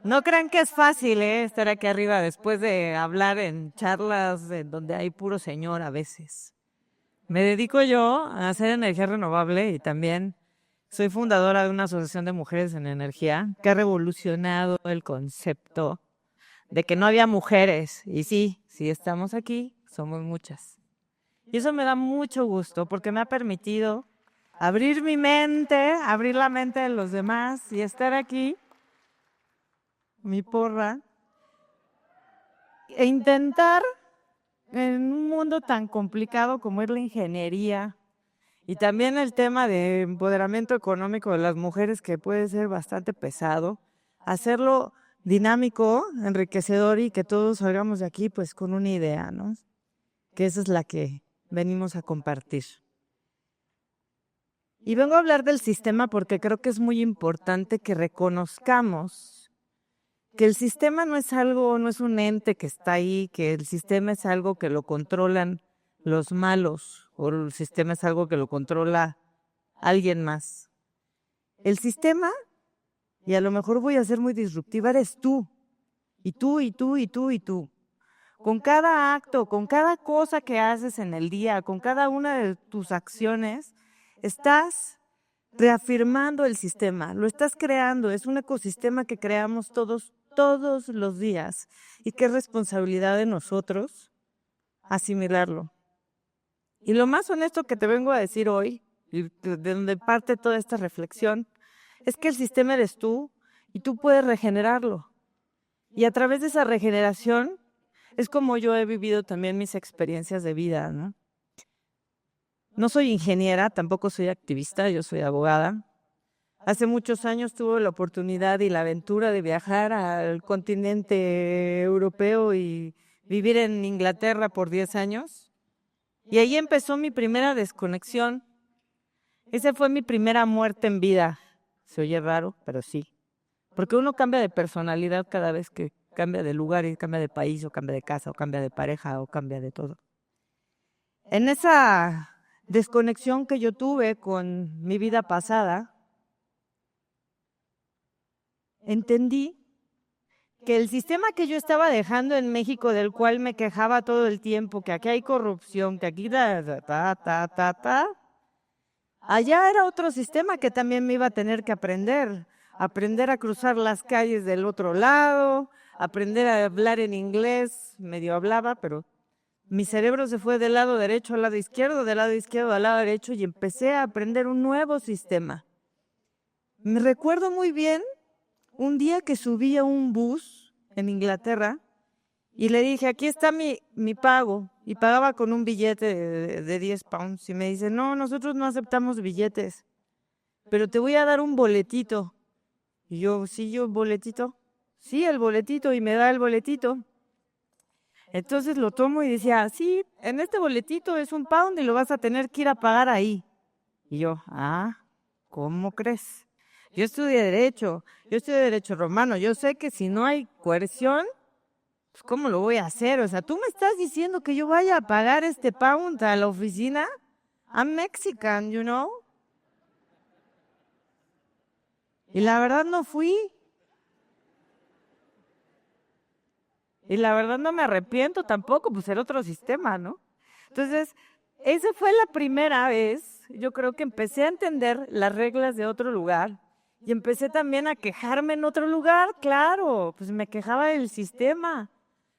No crean que es fácil, estar aquí arriba después de hablar en charlas en donde hay puro señor a veces. Me dedico yo a hacer energía renovable y también soy fundadora de una asociación de mujeres en energía que ha revolucionado el concepto de que no había mujeres. Y sí, si estamos aquí, somos muchas. Y eso me da mucho gusto porque me ha permitido abrir mi mente, abrir la mente de los demás y estar aquí, mi porra, e intentar en un mundo tan complicado como es la ingeniería y también el tema de empoderamiento económico de las mujeres, que puede ser bastante pesado, hacerlo dinámico, enriquecedor y que todos salgamos de aquí pues con una idea, ¿no? Que esa es la que venimos a compartir. Y vengo a hablar del sistema porque creo que es muy importante que reconozcamos que el sistema no es algo, no es un ente que está ahí, que el sistema es algo que lo controlan los malos o el sistema es algo que lo controla alguien más. El sistema, y a lo mejor voy a ser muy disruptiva, eres tú, y tú, y tú, y tú, y tú. Con cada acto, con cada cosa que haces en el día, con cada una de tus acciones, estás reafirmando el sistema, lo estás creando, es un ecosistema que creamos todos los días y que es responsabilidad de nosotros asimilarlo. Y lo más honesto que te vengo a decir hoy, y de donde parte toda esta reflexión, es que el sistema eres tú y tú puedes regenerarlo. Y a través de esa regeneración es como yo he vivido también mis experiencias de vida, ¿no? No soy ingeniera, tampoco soy activista, yo soy abogada. Hace muchos años tuve la oportunidad y la aventura de viajar al continente europeo y vivir en Inglaterra por 10 años. Y ahí empezó mi primera desconexión. Esa fue mi primera muerte en vida. Se oye raro, pero sí. Porque uno cambia de personalidad cada vez que cambia de lugar y cambia de país o cambia de casa o cambia de pareja o cambia de todo. En esa desconexión que yo tuve con mi vida pasada, entendí que el sistema que yo estaba dejando en México, del cual me quejaba todo el tiempo, que aquí hay corrupción, que aquí allá era otro sistema que también me iba a tener que aprender a cruzar las calles del otro lado, aprender a hablar en inglés, medio hablaba, pero mi cerebro se fue del lado derecho al lado izquierdo, del lado izquierdo al lado derecho y empecé a aprender un nuevo sistema. Me recuerdo muy bien un día que subí a un bus en Inglaterra y le dije, aquí está mi pago. Y pagaba con un billete de 10 pounds. Y me dice, no, nosotros no aceptamos billetes, pero te voy a dar un boletito. Y yo, sí, yo, boletito. Sí, el boletito. Y me da el boletito. Entonces lo tomo y decía, sí, en este boletito es un pound y lo vas a tener que ir a pagar ahí. Y yo, ¿cómo crees? Yo estudié Derecho Romano. Yo sé que si no hay coerción, pues ¿cómo lo voy a hacer? O sea, ¿tú me estás diciendo que yo vaya a pagar este pound a la oficina? I'm Mexican, you know? Y la verdad no fui. Y la verdad no me arrepiento tampoco, pues era otro sistema, ¿no? Entonces, esa fue la primera vez, yo creo que empecé a entender las reglas de otro lugar y empecé también a quejarme en otro lugar, claro, pues me quejaba del sistema,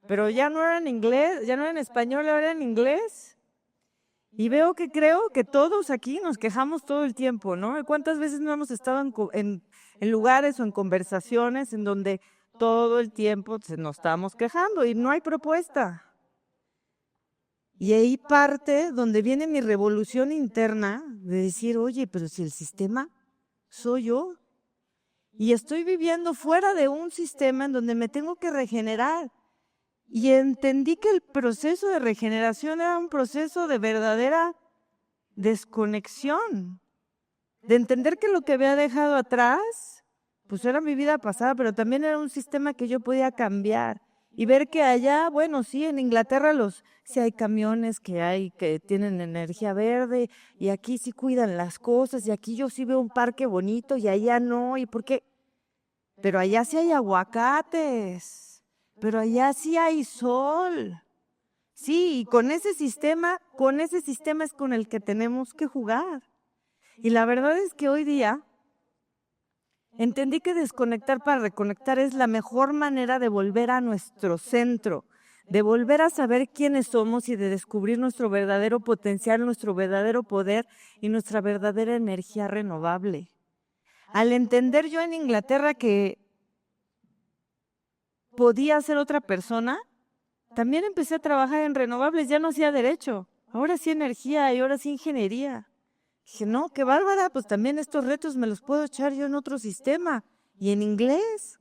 pero ya no era en inglés, ya no era en español, ahora era en inglés. Y veo que creo que todos aquí nos quejamos todo el tiempo, ¿no? ¿Cuántas veces no hemos estado en lugares o en conversaciones en donde todo el tiempo nos estamos quejando y no hay propuesta? Y ahí parte donde viene mi revolución interna de decir, oye, pero si el sistema soy yo y estoy viviendo fuera de un sistema en donde me tengo que regenerar. Y entendí que el proceso de regeneración era un proceso de verdadera desconexión, de entender que lo que había dejado atrás, pues era mi vida pasada, pero también era un sistema que yo podía cambiar y ver que allá, bueno, sí, en Inglaterra sí hay camiones que tienen energía verde y aquí sí cuidan las cosas y aquí yo sí veo un parque bonito y allá no, ¿y por qué? pero allá sí hay aguacates, pero allá sí hay sol. Sí, y con ese sistema es con el que tenemos que jugar. Y la verdad es que hoy día entendí que desconectar para reconectar es la mejor manera de volver a nuestro centro, de volver a saber quiénes somos y de descubrir nuestro verdadero potencial, nuestro verdadero poder y nuestra verdadera energía renovable. Al entender yo en Inglaterra que podía ser otra persona, también empecé a trabajar en renovables, ya no hacía derecho, ahora sí energía y ahora sí ingeniería. Dije, no, qué bárbara, pues también estos retos me los puedo echar yo en otro sistema y en inglés.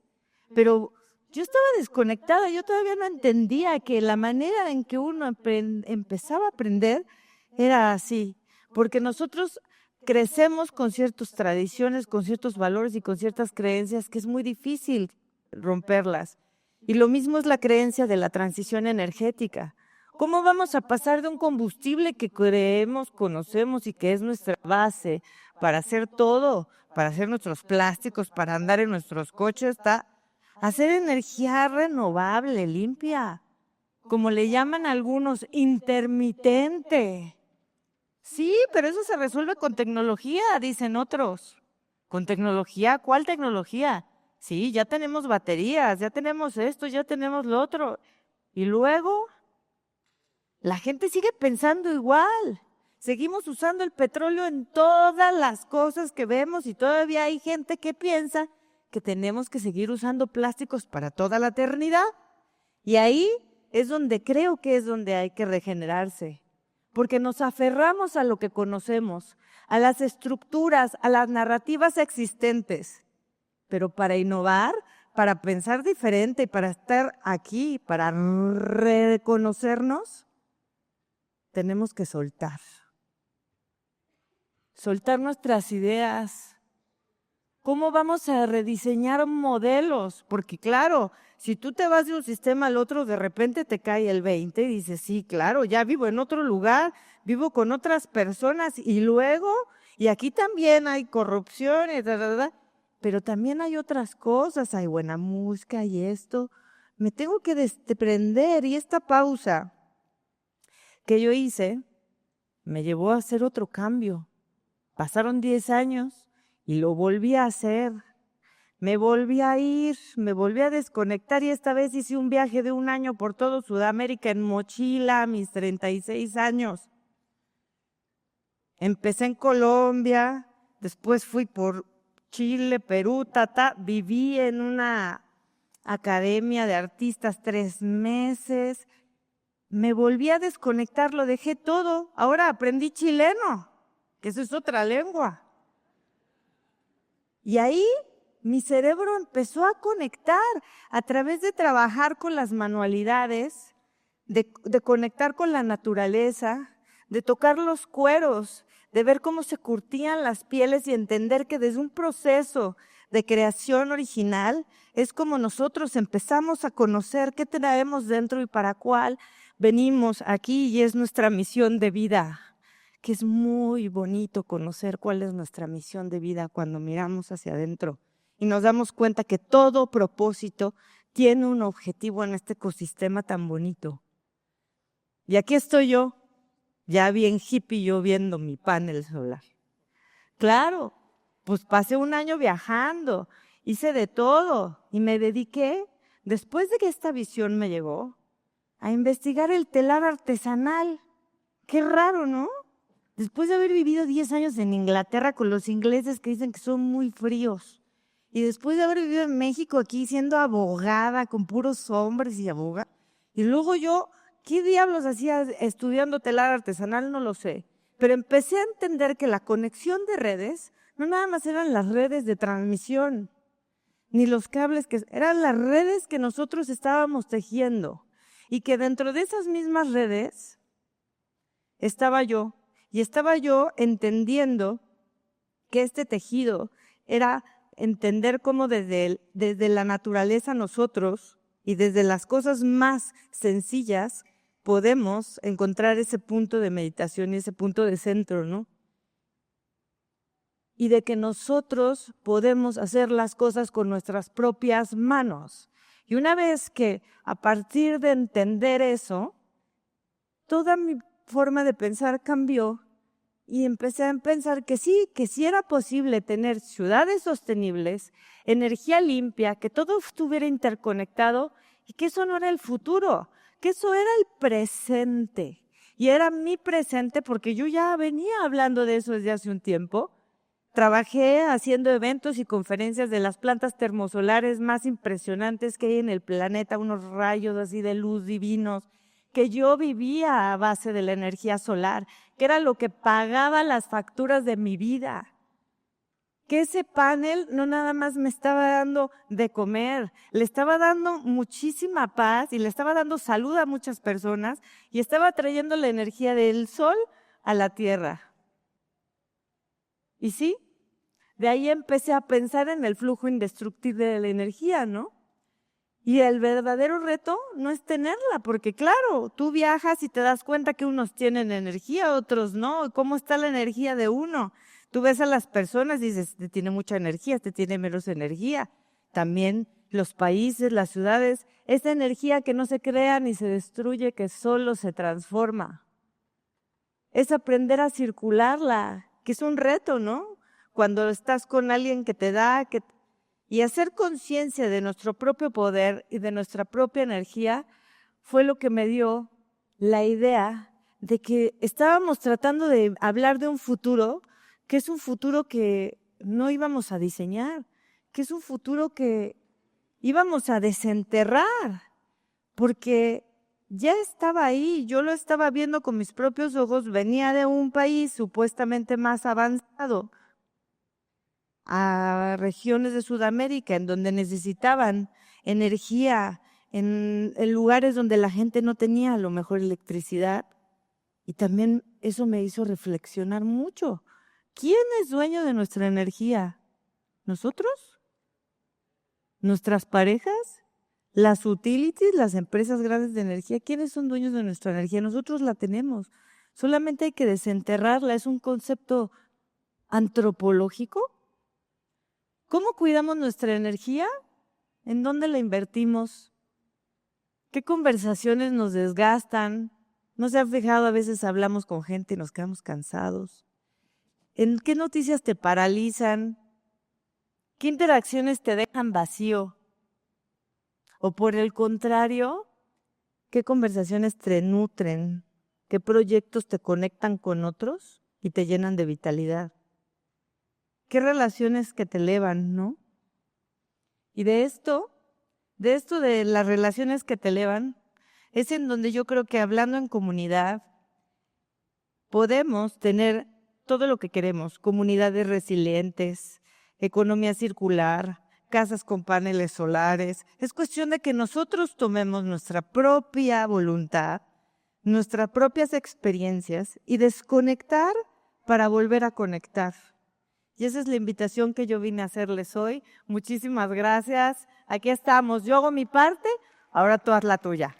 Pero yo estaba desconectada, yo todavía no entendía que la manera en que uno empezaba a aprender era así, porque nosotros crecemos con ciertas tradiciones, con ciertos valores y con ciertas creencias que es muy difícil romperlas. Y lo mismo es la creencia de la transición energética. ¿Cómo vamos a pasar de un combustible que creemos, conocemos y que es nuestra base para hacer todo, para hacer nuestros plásticos, para andar en nuestros coches, a hacer energía renovable, limpia, como le llaman algunos, intermitente? Sí, pero eso se resuelve con tecnología, dicen otros. ¿Con tecnología? ¿Cuál tecnología? Sí, ya tenemos baterías, ya tenemos esto, ya tenemos lo otro. Y luego, la gente sigue pensando igual. Seguimos usando el petróleo en todas las cosas que vemos y todavía hay gente que piensa que tenemos que seguir usando plásticos para toda la eternidad. Y ahí es donde creo que es donde hay que regenerarse, porque nos aferramos a lo que conocemos, a las estructuras, a las narrativas existentes. Pero para innovar, para pensar diferente y para estar aquí, para reconocernos, tenemos que soltar. Soltar nuestras ideas. ¿Cómo vamos a rediseñar modelos? Porque claro, si tú te vas de un sistema al otro, de repente te cae el 20 y dices, sí, claro, ya vivo en otro lugar, vivo con otras personas y luego, y aquí también hay corrupción, pero también hay otras cosas, hay buena música y esto. Me tengo que desprender y esta pausa que yo hice me llevó a hacer otro cambio. Pasaron 10 años y lo volví a hacer. Me volví a ir, me volví a desconectar y esta vez hice un viaje de 1 año por todo Sudamérica en mochila a mis 36 años. Empecé en Colombia, después fui por Chile, Perú, viví en una academia de artistas 3 meses. Me volví a desconectar, lo dejé todo. Ahora aprendí chileno, que eso es otra lengua. Y ahí mi cerebro empezó a conectar a través de trabajar con las manualidades, de conectar con la naturaleza, de tocar los cueros, de ver cómo se curtían las pieles y entender que desde un proceso de creación original es como nosotros empezamos a conocer qué traemos dentro y para cuál venimos aquí y es nuestra misión de vida. Que es muy bonito conocer cuál es nuestra misión de vida cuando miramos hacia adentro y nos damos cuenta que todo propósito tiene un objetivo en este ecosistema tan bonito. Y aquí estoy yo, ya bien hippie, yo viendo mi panel solar. Claro, pues pasé 1 año viajando, hice de todo y me dediqué, después de que esta visión me llegó, a investigar el telar artesanal. Qué raro, ¿no? Después de haber vivido 10 años en Inglaterra con los ingleses que dicen que son muy fríos, y después de haber vivido en México aquí siendo abogada con puros hombres y abogadas, y luego yo, ¿qué diablos hacía estudiando telar artesanal? No lo sé, pero empecé a entender que la conexión de redes no nada más eran las redes de transmisión, ni los cables, que eran las redes que nosotros estábamos tejiendo, y que dentro de esas mismas redes estaba yo. Y estaba yo entendiendo que este tejido era entender cómo desde la naturaleza nosotros y desde las cosas más sencillas podemos encontrar ese punto de meditación y ese punto de centro, ¿no? y de que nosotros podemos hacer las cosas con nuestras propias manos. Y una vez que a partir de entender eso, toda mi forma de pensar cambió y empecé a pensar que sí era posible tener ciudades sostenibles, energía limpia, que todo estuviera interconectado y que eso no era el futuro, que eso era el presente. Y era mi presente porque yo ya venía hablando de eso desde hace un tiempo. Trabajé haciendo eventos y conferencias de las plantas termosolares más impresionantes que hay en el planeta, unos rayos así de luz divinos, que yo vivía a base de la energía solar, que era lo que pagaba las facturas de mi vida. Que ese panel no nada más me estaba dando de comer, le estaba dando muchísima paz y le estaba dando salud a muchas personas y estaba trayendo la energía del sol a la tierra. Y sí, de ahí empecé a pensar en el flujo indestructible de la energía, ¿no? Y el verdadero reto no es tenerla, porque claro, tú viajas y te das cuenta que unos tienen energía, otros no. ¿Cómo está la energía de uno? Tú ves a las personas y dices, este tiene mucha energía, este tiene menos energía. También los países, las ciudades, esa energía que no se crea ni se destruye, que solo se transforma. Es aprender a circularla, que es un reto, ¿no? Cuando estás con alguien que te da, y hacer conciencia de nuestro propio poder y de nuestra propia energía fue lo que me dio la idea de que estábamos tratando de hablar de un futuro que es un futuro que no íbamos a diseñar, que es un futuro que íbamos a desenterrar, porque ya estaba ahí, yo lo estaba viendo con mis propios ojos, venía de un país supuestamente más avanzado, a regiones de Sudamérica en donde necesitaban energía, en lugares donde la gente no tenía a lo mejor electricidad. Y también eso me hizo reflexionar mucho. ¿Quién es dueño de nuestra energía? ¿Nosotros? ¿Nuestras parejas? ¿Las utilities, las empresas grandes de energía? ¿Quiénes son dueños de nuestra energía? Nosotros la tenemos. Solamente hay que desenterrarla. Es un concepto antropológico. ¿Cómo cuidamos nuestra energía? ¿En dónde la invertimos? ¿Qué conversaciones nos desgastan? ¿No se han fijado? A veces hablamos con gente y nos quedamos cansados. ¿En qué noticias te paralizan? ¿Qué interacciones te dejan vacío? O por el contrario, ¿qué conversaciones te nutren? ¿Qué proyectos te conectan con otros y te llenan de vitalidad? ¿Qué relaciones que te elevan, no? Y de esto de las relaciones que te elevan, es en donde yo creo que hablando en comunidad, podemos tener todo lo que queremos, comunidades resilientes, economía circular, casas con paneles solares. Es cuestión de que nosotros tomemos nuestra propia voluntad, nuestras propias experiencias y desconectar para volver a conectar. Y esa es la invitación que yo vine a hacerles hoy. Muchísimas gracias. Aquí estamos. Yo hago mi parte, ahora tú haz la tuya.